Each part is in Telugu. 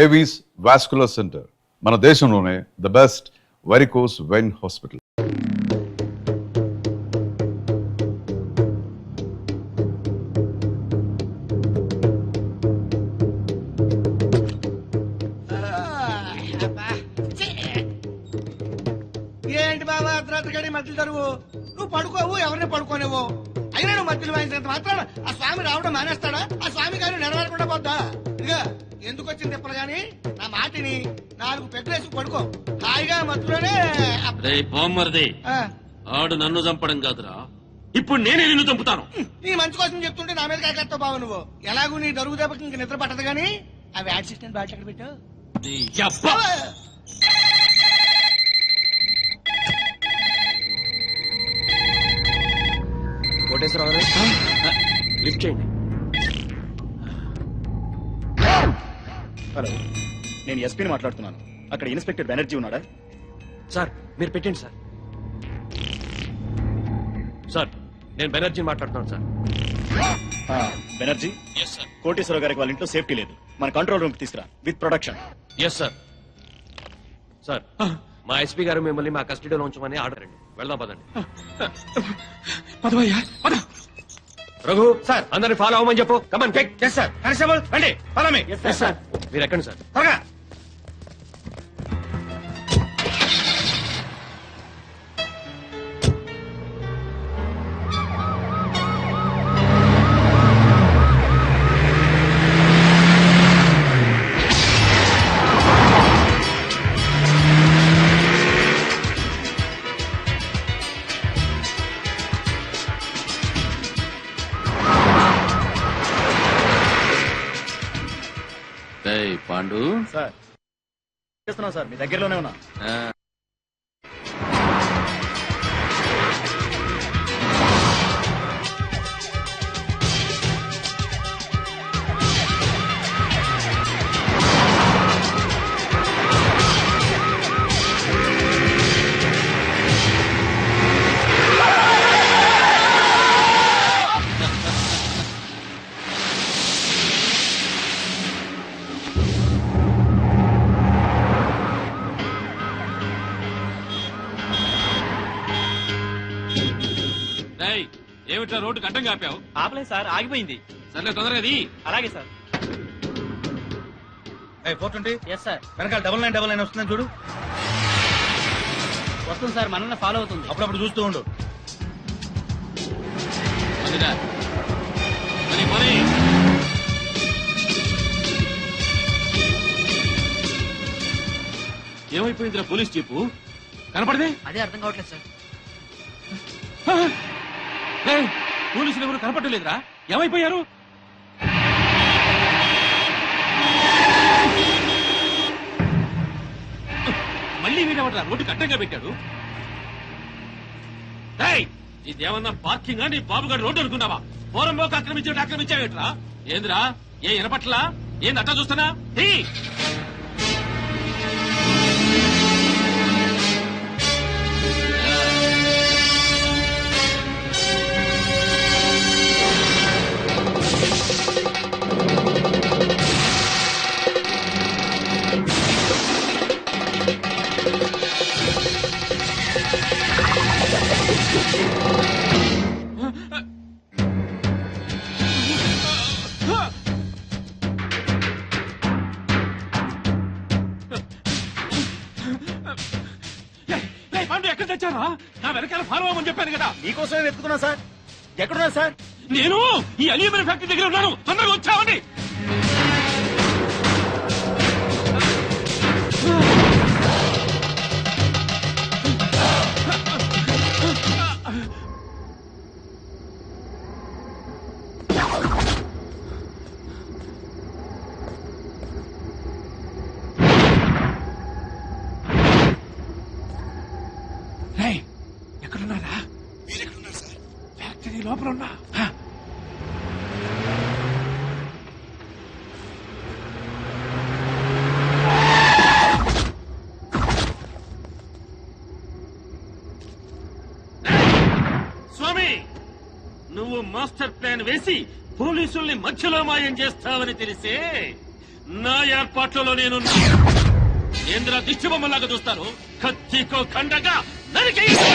ఏవీస్ వాస్కులర్ సెంటర్, మన దేశంలోనే the best varicose vein hospital. ఏంటి బాబా అర్ధరాత్రి గడి మధ్యలో తరువు? నువ్వు పడుకోవు, ఎవరిని పడుకోనివ్వు. అయినా నువ్వు మధ్యలో వాయించినంత మాత్రం ఆ స్వామి రావడం మానేస్తాడా? ఆ స్వామి గారు నెరవేరకుండా పోద్దా? ఇదిగా ఎందుకు వచ్చింది తిప్పలు గాని నా మాటిని 4 పెగ్గులేసి పడుకో హాయిగా మధ్యలోనే. ఆడు నన్ను చంపడం కాదురా, ఇప్పుడు నేనే నిన్ను చంపుతాను. నీ మంచి కోసం చెప్తుంటే నా మీద కాకెత్తావు బాబు నువ్వు. ఎలాగూ నీ దరుగు దెబ్బకి ఇంక నిద్ర పట్టదు గాని ఆ వ్యాడ్ సిస్టెంట్ బాగా ఎక్కడ పెట్టావు? కోటేశ్వరరావు లిఫ్ట్ చేయండి. హలో, నేను ఎస్పీని మాట్లాడుతున్నాను. అక్కడ ఇన్స్పెక్టర్ బెనర్జీ ఉన్నాడా? సార్ మీరు పెట్టండి సార్. సార్ నేను బెనర్జీ మాట్లాడుతున్నాను సార్. బెనర్జీ, కోటేశ్వరరావు గారికి వాళ్ళ ఇంట్లో సేఫ్టీ లేదు. మన కంట్రోల్ రూమ్ తీసుకురా with production. Yes sir. Sir మా ఎస్పీ గారు మిమ్మల్ని మా కస్టడీలో ఉంచమని ఆర్డర్ అండి. వెళ్దాం పదండి. రఘు సార్ అందరిని ఫాలో అవ్వమని చెప్పు. Come on cake. సార్ కానిస్టేబుల్ రండి, ఫాలో మీ. సార్ మీరు ఎక్కండి సార్. త్వరగా. పాండు సార్ చేస్తున్నా సార్, మీ దగ్గరలోనే ఉన్నా. ఏమిట్లా రోడ్డు గడ్డం కాపావు? ఆపలేదు సార్, ఆగిపోయింది. సర్లే తొందరగా అది. అలాగే సార్. 420. Yes sir. వెనకాల 9999 వస్తుందని చూడు. వస్తుంది సార్, మనల్ని ఫాలో అవుతుంది. అప్పుడప్పుడు చూస్తూ ఉండు. ఏమైపోయిందిరా పోలీస్ జీపు? కనపడదే? అదే అర్థం కావట్లేదు సార్. పోలీసులు ఎవరు కనపడలేదురా, ఏమైపోయారు? మళ్ళీ వీడేమంటారా రోడ్డుకి అడ్డంగా పెట్టాడు? ఇదేమన్నా పార్కింగ్ నీ బాబుగారు రోడ్డు అనుకున్నావా? పోరంలోకి ఆక్రమించావేట్రా? ఏందిరా ఏ వినపట్లా? ఏంది అట్టా చూస్తున్నా? ఎక్కడ తెచ్చారా? నా వెనకాల ఫాలో అవ్వమని చెప్పాను కదా. నీకోసమే వెతుకుతున్నా సార్. ఎక్కడున్నా సార్? నేను ఈ అల్యూమినియం ఫ్యాక్టరీ దగ్గర ఉన్నాను. తొందరగా వచ్చావండి. ఎక్కడున్నారా? మీరెక్కడున్నారు సార్? ఫ్యాక్టరీ లోపల ఉన్నా. స్వామి, నువ్వు మాస్టర్ ప్లాన్ వేసి పోలీసుల్ని మధ్యలో మాయం చేస్తావని తెలిసే నా ఏర్పాట్లలో నేను ఏంద్ర దిష్టి బొమ్మలాగా చూస్తారు కత్తికో ఖండగా నరికేయండి.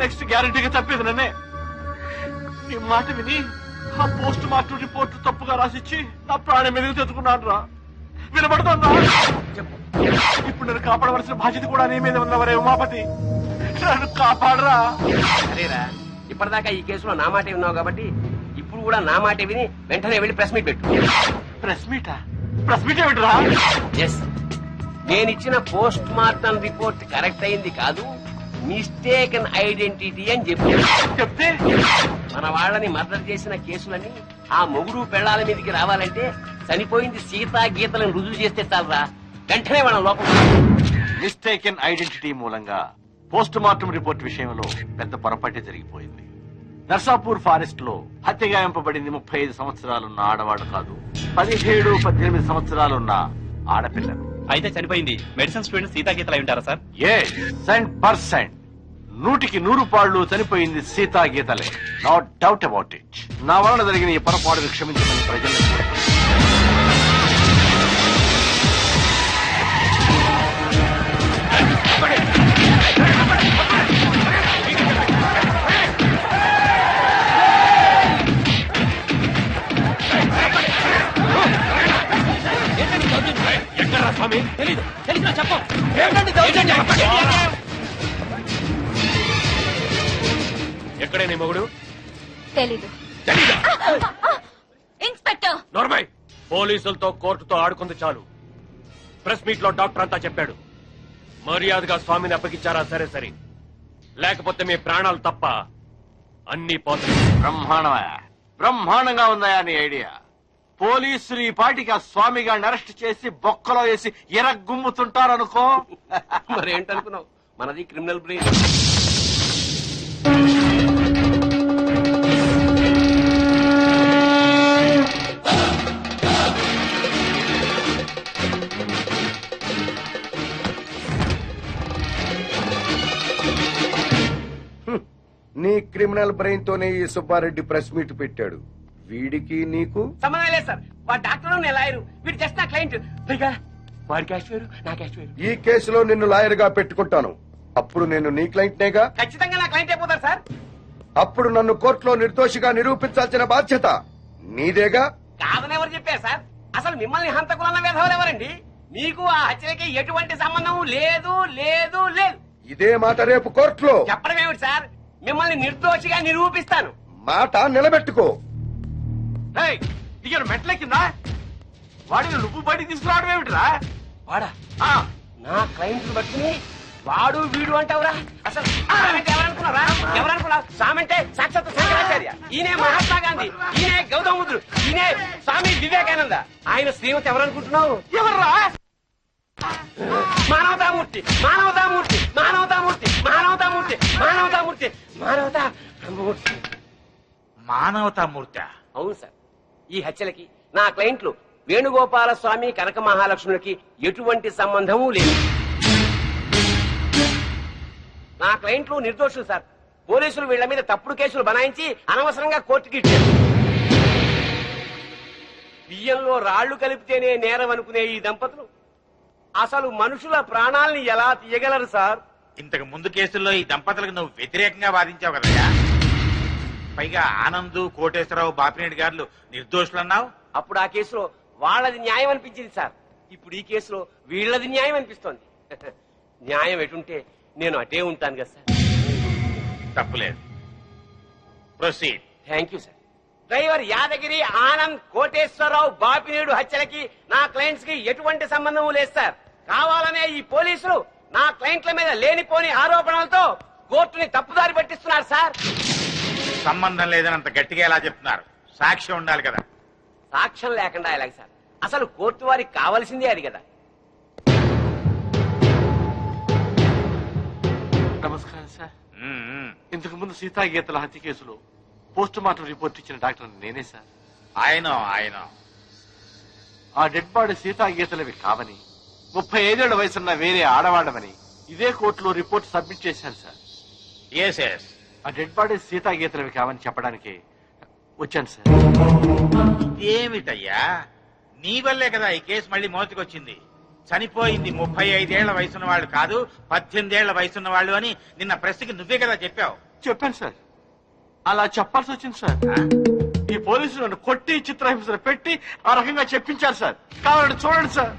నెక్స్ట్ గ్యారంటీగా తప్పేది నన్నే. నీ మాట విని ఆ పోస్ట్ మార్టం రిపోర్ట్ తప్పుగా రాసిచ్చి నా ప్రాణం ఎదుగు తెచ్చుకున్నాను రా. వినపడుతుందా? ఇప్పుడు నన్ను కాపాడవలసిన బాధ్యత కూడా నీ మీద ఉన్నవరే ఉమాపతి. నన్ను కాపాడరా. సరేరా, ఇప్పటిదాకా ఈ కేసులో నా మాటే ఉన్నావు కాబట్టి ఇప్పుడు కూడా నా మాటే విని వెంటనే వెళ్ళి ప్రెస్ మీట్ పెట్టు. ప్రెస్ మీటా? ప్రెస్ మీట్ ఏమిటిరా? ఎస్, నేనిచ్చిన పోస్ట్ మార్టం రిపోర్ట్ కరెక్ట్ అయింది కాదు, మిస్టేకన్ ఐడెంటిటీ అని చెప్పి చెప్తే మన వాళ్ళని మర్డర్ చేసిన కేసులన్నీ ఆ మొగుడు పెళ్లాల మీదకి రావాలంటే చనిపోయింది సీతా గీతలను రుజువు చేస్తే చాలరా, వెంటనే వాళ్ళ లోపల. మిస్టేకెన్ ఐడెంటిటీ మూలంగా పోస్ట్ మార్టం రిపోర్ట్ విషయంలో పెద్ద పొరపాటే జరిగిపోయింది. నర్సాపూర్ ఫారెస్ట్ లో హత్యగాయింపబడింది 35 సంవత్సరాలున్న ఆడవాడు కాదు, 17-18 సంవత్సరాలున్న ఆడపిల్లలు. అయితే చనిపోయింది మెడిసిన్ స్టూడెంట్ సీతా గీతలు అయి ఉంటారా సార్? ఏ 100% 100కి 100 చనిపోయింది సీతా గీతలే. No doubt about it. నా వలన జరిగిన ఈ పొరపాటును క్షమించమని ప్రజలకు ఎక్కడా స్వామి? తెలీదు. తెలిసినా చెప్పు. ఎక్కడే నీ మొగుడు? తెలీదు. తెలీదా? ఇన్స్పెక్టర్, నోర్మై, పోలీసులతో కోర్టుతో ఆడుకుంది చాలు. ప్రెస్ మీట్ లో డాక్టర్ అంతా చెప్పాడు. మర్యాదగా స్వామిని అప్పగించారా సరే సరే, లేకపోతే మీ ప్రాణాలు తప్ప అన్ని పోతాయి. బ్రహ్మాండంగా ఉందా నీ ఐడియా? పోలీసులు ఈ పాటికి ఆ స్వామి గారిని అరెస్ట్ చేసి బొక్కలో వేసి ఎరగుమ్ముతుంటారనుకో. మరేంటనుకున్నావు, మనది క్రిమినల్ బ్రెయిన్. నీ క్రిమినల్ బ్రెయిన్ తోనే ఈ సుబ్బారెడ్డి ప్రెస్ మీట్ పెట్టాడు. వీడికి నీకు సంబంధం లేదు సార్. వాడు డాక్టర్, నేను లాయరు. వీడు జస్ట్ నా క్లయింట్. పైగా వాడి క్యాష్ వేరు, నా క్యాష్ వేరు. ఈ కేసులో నిన్ను లాయర్ గా పెట్టుకుంటాను. అప్పుడు నేను నీ క్లయింట్ నేగా. ఖచ్చితంగా నా క్లయింట్ అయిపోతారు సార్. అప్పుడు నన్ను కోర్టులో నిర్దోషిగా నిరూపించాల్సిన బాధ్యత నీదేగా. కాదని ఎవరు చెప్పారు సార్? అసలు మిమ్మల్ని హంతకులన్న విధవలు ఎవరండి? మీకు ఆ హత్యలకి ఎటువంటి సంబంధం లేదు లేదు లేదు. ఇదే మాట రేపు కోర్టులో చెప్పడం ఏమిటి సార్? మిమ్మల్ని నిర్దోషిగా నిరూపిస్తాను. మాట నిలబెట్టుకో. దిగారు మెట్లెక్కిందా? వాడిని నువ్వు బయటికి తీసుకురావడం ఏమిటిరా? వాడా? నా క్లయింట్ పట్టుకుని వాడు వీడు అంటావురా? అసలు సామంటే ఎవరనుకున్నారా? ఎవరనుకున్నారు? సామంటే సాక్షాత్ శంకరాచార్య, ఈయనే మహాత్మా గాంధీ, ఈయనే గౌతమ బుద్ధుడు, ఈయనే స్వామి వివేకానంద. ఆయన శ్రీమతి ఎవరనుకుంటున్నావు? ఎవర్రా? మానవతామూర్తి, మానవతామూర్తి, మానవతామూర్తి, మానవతామూర్తి, మానవతామూర్తి, మానవతామూర్తి. మానవతామూర్తి? అవును సార్. ఈ హత్యలకి నా క్లయింట్లు వేణుగోపాల స్వామి, కనక మహాలక్ష్ములకి ఎటువంటి సంబంధము లేదు. నా క్లయింట్లు నిర్దోషులు సార్. పోలీసులు వీళ్ల మీద తప్పుడు కేసులు బనాయించి అనవసరంగా కోర్టుకి ఇచ్చారు. బియ్యంలో రాళ్లు కలిపితేనే నేరం అనుకునే ఈ దంపతులు అసలు మనుషుల ప్రాణాల్ని ఎలా తీయగలరు సార్? ఇంతకు ముందు కేసుల్లో ఈ దంపతులకు నువ్వు వ్యతిరేకంగా వాదించావు కదయ్యా. పైగా ఆనంద్, కోటేశ్వరరావు, బాపినేడి గారు నిర్దోషులన్నావు. అప్పుడు ఆ కేసులో వాళ్ళది న్యాయం అనిపించింది సార్. ఇప్పుడు ఈ కేసులో వీళ్ళది న్యాయం అనిపిస్తోంది. న్యాయం ఎటుంటే నేను అటే ఉంటాను కదా సార్. తప్పులేదు. Proceed. Thank you sir. Driver Yadagiri, Anand, Koteswararao, Bapineedu హత్యలకి నా క్లయింట్స్ కి ఎటువంటి సంబంధం లేదు సార్. కావాలనే ఈ పోలీసులు నా క్లయింట్ల మీద లేనిపోని ఆరోపణలతో కోర్టుని తప్పుదారి పట్టిస్తున్నారు సార్. సంబంధం లేదని అంత గట్టిగా ఎలా చెప్తున్నారు? సాక్ష్యం ఉండాలి కదా. సాక్ష్యం లేకుండా ఎలాగ సార్? అసలు కోర్టు వారికి కావాల్సిందే అది కదా. నమస్కారం సార్. ఇంతకు ముందు సీతాగీతల హత్య కేసులో పోస్ట్ మార్టం రిపోర్ట్ ఇచ్చిన డాక్టర్ నేనే సార్. ఆయన ఆ డెడ్ బాడీ సీతాగీతలవి కావని, 35 వయసున్న వేరే ఆడవాడమని ఇదే కోర్టులో రిపోర్ట్ సబ్మిట్ చేశాను సార్. ఎస్. ఆ డెడ్ బాడీ సీతాగీతలవి కావని చెప్పడానికి వచ్చాను సార్. ఇదేమిటయ్యా, నీ వల్లే కదా ఈ కేసు మళ్ళీ మోతికొచ్చింది. చనిపోయింది 35 ఏళ్ల వయసున్న వాళ్ళు కాదు, 18 ఏళ్ల వయసున్న వాళ్ళు అని నిన్న ప్రెస్కి నువ్వే కదా చెప్పావు. చెప్పాను సార్. అలా చెప్పాల్సి వచ్చింది సార్. ఈ పోలీసులు నన్ను కొట్టి చిత్రహింసలు పెట్టి ఆ రకంగా చెప్పించారు సార్. కావాలంటే చూడండి సార్.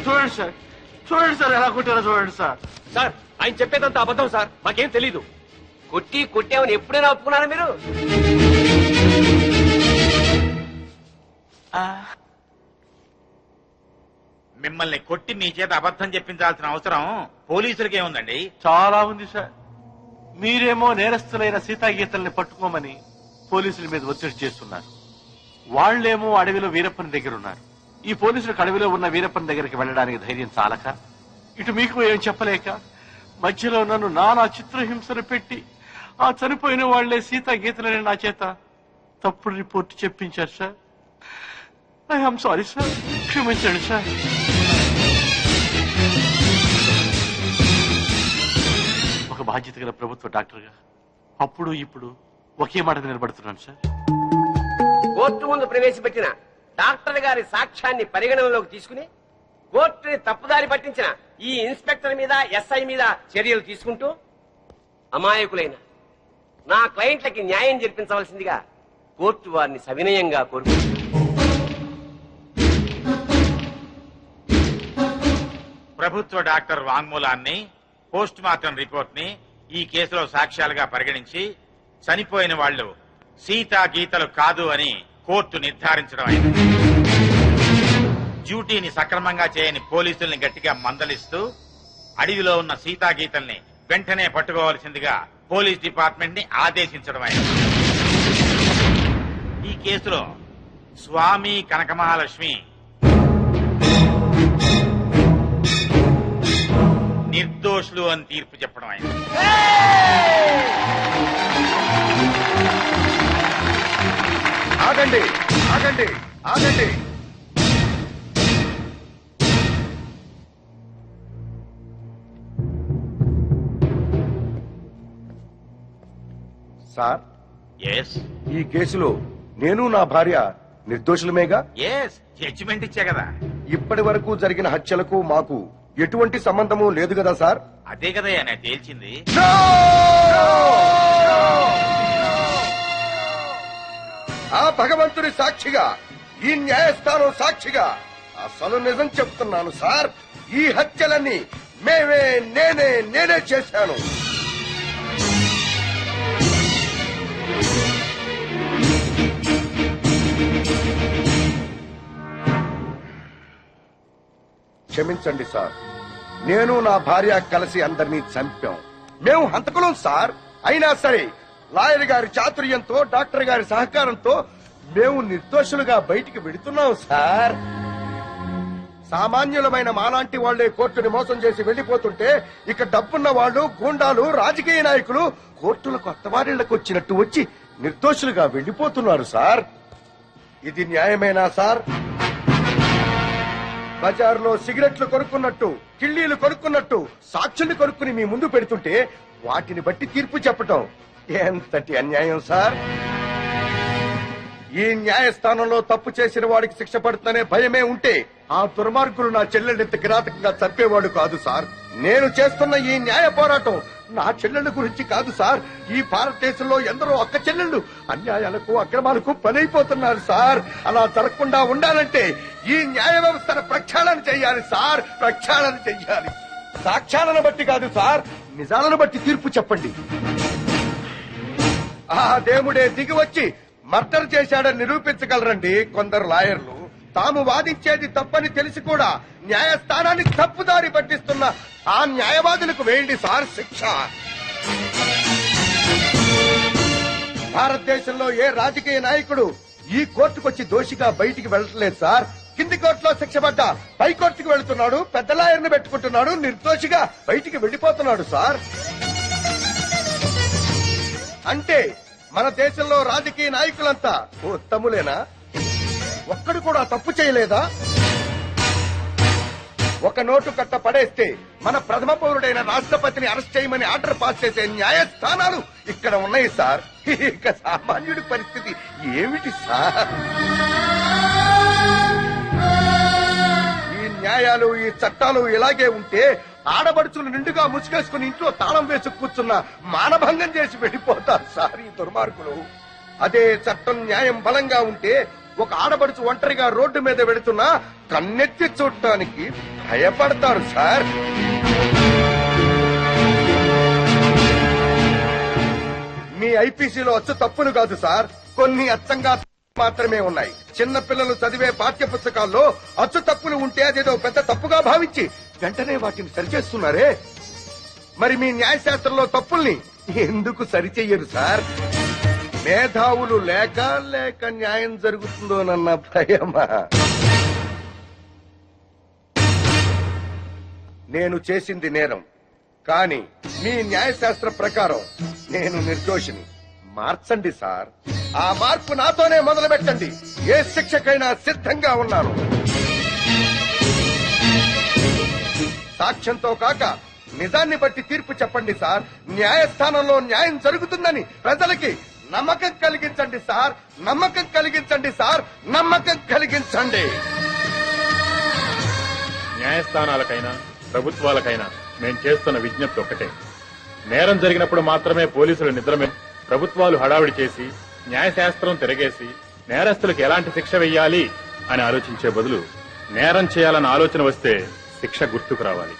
చూడండి సార్, చూడండి సార్, ఎలా కొట్టారో చూడండి సార్. సార్ ఆయన చెప్పేదంతా అబద్ధం సార్, మాకేం తెలీదు. కొట్టామని ఎప్పుడైనా ఒప్పుకున్నారా మీరు? మిమ్మల్ని కొట్టి మీ చేత అబద్ధం చెప్పించాల్సిన అవసరం పోలీసులకే ఉందండి. చాలా ఉంది సార్. మీరేమో నేరస్తులైన సీతాగీతల్ని పట్టుకోమని పోలీసుల మీద ఒత్తిడి చేస్తున్నారు. వాళ్లేమో అడవిలో వీరప్పని దగ్గర ఉన్నారు. ఈ పోలీసులకు అడవిలో ఉన్న వీరప్పని దగ్గరికి వెళ్ళడానికి ధైర్యం చాలక, ఇటు మీకు ఏం చెప్పలేక మధ్యలో నన్ను నానా చిత్రహింసలు పెట్టి ఆ చనిపోయిన వాళ్లే సీతాగీతలని నా చేత తప్పుడు రిపోర్ట్ చెప్పించారు సార్. ఐఎమ్ సారీ సార్, క్షమించండి సార్. ఒక బాధ్యత గల ప్రభుత్వ డాక్టర్గా అప్పుడు ఇప్పుడు ఒకే మాట నిలబడుతున్నాను సార్. కోర్టు ముందు ప్రవేశపెట్టిన డాక్టర్ గారి సాక్ష్యాన్ని పరిగణనలోకి తీసుకుని కోర్టుని తప్పుదారి పట్టించిన ఈ ఇన్స్పెక్టర్ మీద, ఎస్ఐ మీద చర్యలు తీసుకుంటూ అమాయకులైన నా క్లయింట్లకి న్యాయం జరిపించవలసిందిగా కోర్టు వారిని సవినయంగా కోరుకుంటుంది. ప్రభుత్వ డాక్టర్ వాంగ్మూలాన్ని, పోస్ట్ మార్టం రిపోర్ట్ ని ఈ కేసులో సాక్ష్యాలుగా పరిగణించి చనిపోయిన వాళ్ళు సీతా గీతలు కాదు అని కోర్టు నిర్ధారించడం అయింది. డ్యూటీని సక్రమంగా చేయని పోలీసుల్ని గట్టిగా మందలిస్తూ అడవిలో ఉన్న సీతా గీతల్ని వెంటనే పట్టుకోవాల్సిందిగా పోలీస్ డిపార్ట్మెంట్ ని ఆదేశించడం అయింది. ఈ కేసులో స్వామి కనకమహాలక్ష్మి నిర్దోషులు అని తీర్పు చెప్పడం అయింది. ఆగండి ఆగండి ఆగండి. సార్, ఎస్ ఈ కేసులో నేను నా భార్య నిర్దోషులమేగా? ఎస్ జడ్జిమెంట్ ఇచ్చా కదా. ఇప్పటి వరకు జరిగిన హత్యలకు మాకు ఎటువంటి సంబంధము లేదు కదా సార్? అదే కదయ్యా నేను తేల్చింది. ఆ భగవంతుని సాక్షిగా, ఈ న్యాయస్థానం సాక్షిగా అసలు నిజం చెప్తున్నాను సార్. ఈ హత్యలన్నీ నేనే చేశాను. క్షమించండి సార్, నేను నా భార్య కలిసి అందరినీ చంపాం. మేము హంతకులం సార్. అయినా సరే లాయర్ గారి చాతుర్యంతో, డాక్టర్ గారి సహకారంతో మేము నిర్దోషులుగా బయటికి వెడుతున్నాం సార్. సామాన్యులమైన మాలాంటి వాళ్లే కోర్టుని మోసం చేసి వెళ్లిపోతుంటే ఇక డబ్బున్న వాళ్ళు, గూండాలు, రాజకీయ నాయకులు కోర్టులకు అత్తవారిళ్లకు వచ్చినట్టు వచ్చి నిర్దోషులుగా వెళ్లిపోతున్నారు సార్. ఇది న్యాయమేనా సార్? బజార్లో సిగరెట్లు కొనుక్కున్నట్టు, కిళ్ళీలు కొనుక్కున్నట్టు సాక్షుల్ని కొనుక్కుని మీ ముందు పెడుతుంటే వాటిని బట్టి తీర్పు చెప్పటం ఎంతటి అన్యాయం సార్. ఈ న్యాయస్థానంలో తప్పు చేసిన వాడికి శిక్ష పడుతుందనే భయమే ఉంటే ఆ దుర్మార్గులు నా చెల్లెళ్ళు ఇంత కిరాతకంగా చంపేవాడు కాదు సార్. నేను చేస్తున్న ఈ న్యాయ పోరాటం నా చెల్లెళ్ళ గురించి కాదు సార్. ఈ భారతదేశంలో ఎందరో అక్క చెల్లెళ్ళు అన్యాయాలకు, అక్రమాలకు బలైపోతున్నారు సార్. అలా జరగకుండా ఉండాలంటే ఈ న్యాయ వ్యవస్థను ప్రక్షాళన చెయ్యాలి సార్. ప్రక్షాళన చెయ్యాలి. సాక్ష్యాలను బట్టి కాదు సార్, నిజాలను బట్టి తీర్పు చెప్పండి. ఆ దేవుడే దిగి వచ్చి మర్డర్ చేశాడని నిరూపించగలరండి కొందరు లాయర్లు. తాము వాదించేది తప్పని తెలిసి కూడా న్యాయస్థానాన్ని తప్పుదారి పట్టిస్తున్న ఆ న్యాయవాదులకు వేయండి సార్ శిక్ష. భారతదేశంలో ఏ రాజకీయ నాయకుడు ఈ కోర్టుకొచ్చి దోషిగా బయటికి వెళ్ళట్లేదు సార్. కింది కోర్టులో శిక్ష పడ్డా పై కోర్టుకు వెళుతున్నాడు, పెద్ద లాయర్ని పెట్టుకుంటున్నాడు, నిర్దోషిగా బయటికి వెళ్లిపోతున్నాడు సార్. అంటే మన దేశంలో రాజకీయ నాయకులంతా ఉత్తములేనా? ఒక్కడు కూడా తప్పు చేయలేదా? ఒక నోటు కట్ట పడేస్తే మన ప్రథమ పౌరుడైన రాష్ట్రపతిని అరెస్ట్ చేయమని ఆర్డర్ పాస్ చేసే న్యాయస్థానాలు ఇక్కడ ఉన్నాయి సార్. ఇక సామాన్యుడి పరిస్థితి ఏమిటి సార్? ఈ న్యాయాలు, ఈ చట్టాలు ఇలాగే ఉంటే ఆడబడుచులు నిండుగా ముసుగేసుకుని ఇంట్లో తాళం వేసి కూర్చున్న మానభంగం చేసి వెళ్ళిపోతారు సార్ ఈ దుర్మార్గులు. అదే చట్టం, న్యాయం బలంగా ఉంటే ఒక ఆడబడుచు ఒంటరిగా రోడ్డు మీద వెళుతున్నా కన్నెత్తి చూడటానికి భయపడతారు సార్. మీ ఐపీసీలో అచ్చు తప్పులు కాదు సార్, కొన్ని అచ్చంగా మాత్రమే ఉన్నాయి. చిన్న పిల్లలు చదివే పాఠ్య పుస్తకాల్లో అచ్చు తప్పులు ఉంటే అదేదో పెద్ద తప్పుగా భావించి వెంటనే వాటిని సరిచేస్తున్నారే. మరి మీ న్యాయశాస్త్రంలో తప్పుల్ని ఎందుకు సరిచెయ్యరు సార్? మేధావులు లేక న్యాయం జరుగుతుందోనన్న భయమా? నేను చేసింది నేరం, కానీ మీ న్యాయశాస్త్ర ప్రకారం నేను నిర్దోషిని. మార్చండి సార్. ఆ మార్పు నాతోనే మొదలు పెట్టండి. ఏ శిక్షకైనా సిద్ధంగా ఉన్నాను. సాక్ష్యంతో కాక నిజాన్ని బట్టి తీర్పు చెప్పండి సార్. న్యాయస్థానంలో న్యాయం జరుగుతుందని ప్రజలకి నమ్మకం కలిగించండి సార్. నమ్మకం కలిగించండి సార్. నమ్మకం కలిగించండి. న్యాయస్థానాలకైనా ప్రభుత్వాలకైనా మేం చేస్తున్న విజ్ఞప్తి ఒకటే. నేరం జరిగినప్పుడు మాత్రమే పోలీసులు నిద్రమే, ప్రభుత్వాలు హడావిడి చేసి న్యాయశాస్త్రం తిరగేసి నేరస్తులకు ఎలాంటి శిక్ష వెయ్యాలి అని ఆలోచించే బదులు నేరం చేయాలన్న ఆలోచన వస్తే శిక్ష గుర్తుకు రావాలి.